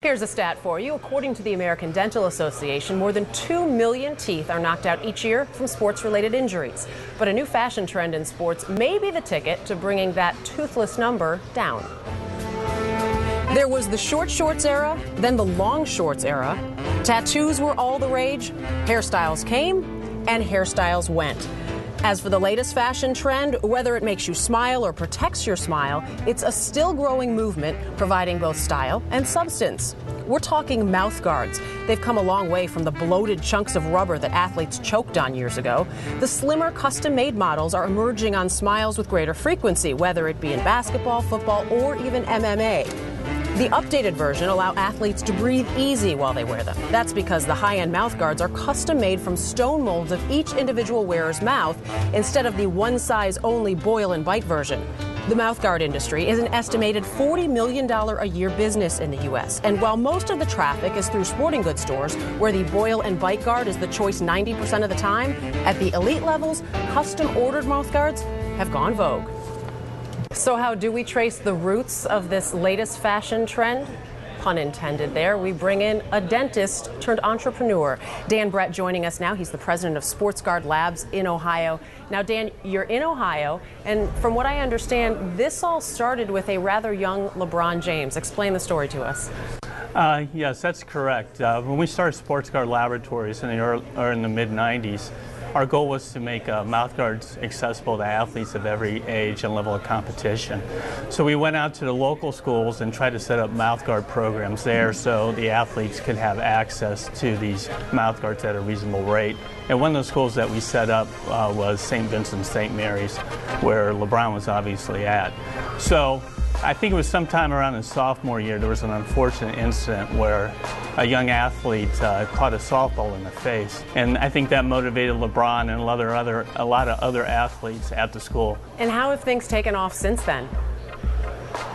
Here's a stat for you. According to the American Dental Association, more than 2 million teeth are knocked out each year from sports-related injuries. But a new fashion trend in sports may be the ticket to bringing that toothless number down. There was the short shorts era, then the long shorts era. Tattoos were all the rage. Hairstyles came and hairstyles went. As for the latest fashion trend, whether it makes you smile or protects your smile, it's a still growing movement providing both style and substance. We're talking mouth guards. They've come a long way from the bloated chunks of rubber that athletes choked on years ago. The slimmer custom-made models are emerging on smiles with greater frequency, whether it be in basketball, football, or even MMA. The updated version allow athletes to breathe easy while they wear them. That's because the high-end mouth guards are custom made from stone molds of each individual wearer's mouth instead of the one-size-only boil and bite version. The mouth guard industry is an estimated $40 million a year business in the U.S. And while most of the traffic is through sporting goods stores, where the boil and bite guard is the choice 90% of the time, at the elite levels, custom-ordered mouth guards have gone vogue. So how do we trace the roots of this latest fashion trend? Pun intended there. We bring in a dentist turned entrepreneur. Dan Brett joining us now. He's the president of Sports Guard Labs in Ohio. Now, Dan, you're in Ohio, and from what I understand, this all started with a rather young LeBron James. Explain the story to us. Yes, that's correct. When we started Sports Guard Laboratories in the mid-90s, our goal was to make mouth guards accessible to athletes of every age and level of competition. So we went out to the local schools and tried to set up mouth guard programs there so the athletes could have access to these mouth guards at a reasonable rate. And one of those schools that we set up was St. Vincent St. Mary's, where LeBron was obviously at. So I think it was sometime around his sophomore year, there was an unfortunate incident where a young athlete caught a softball in the face. And I think that motivated LeBron and a lot of other athletes at the school. And how have things taken off since then?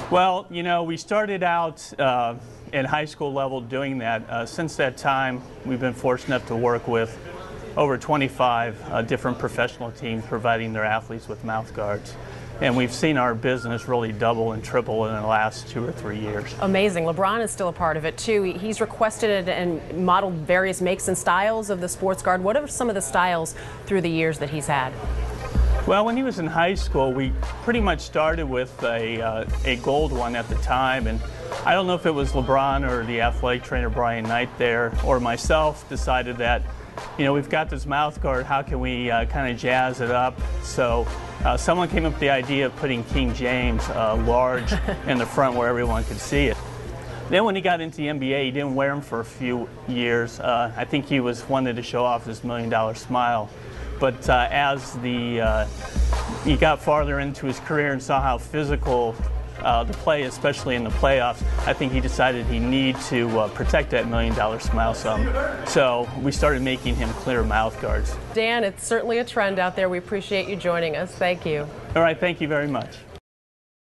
Well, you know, we started out in high school level doing that. Since that time, we've been fortunate enough to work with over 25 different professional teams providing their athletes with mouth guards. And we've seen our business really double and triple in the last 2 or 3 years. Amazing. LeBron is still a part of it, too. He's requested and modeled various makes and styles of the sports guard. What are some of the styles through the years that he's had? Well, when he was in high school, we pretty much started with a gold one at the time. And I don't know if it was LeBron or the athletic trainer Brian Knight there or myself decided that, you know, we've got this mouth guard, how can we kind of jazz it up? So someone came up with the idea of putting King James large in the front where everyone could see it. Then when he got into the NBA, he didn't wear them for a few years. I think he wanted to show off his $1 million smile. But as he got farther into his career and saw how physical the play, especially in the playoffs, I think he decided he needed to protect that $1 million smile some. So we started making him clear mouth guards. Dan, it's certainly a trend out there. We appreciate you joining us. Thank you. All right, thank you very much.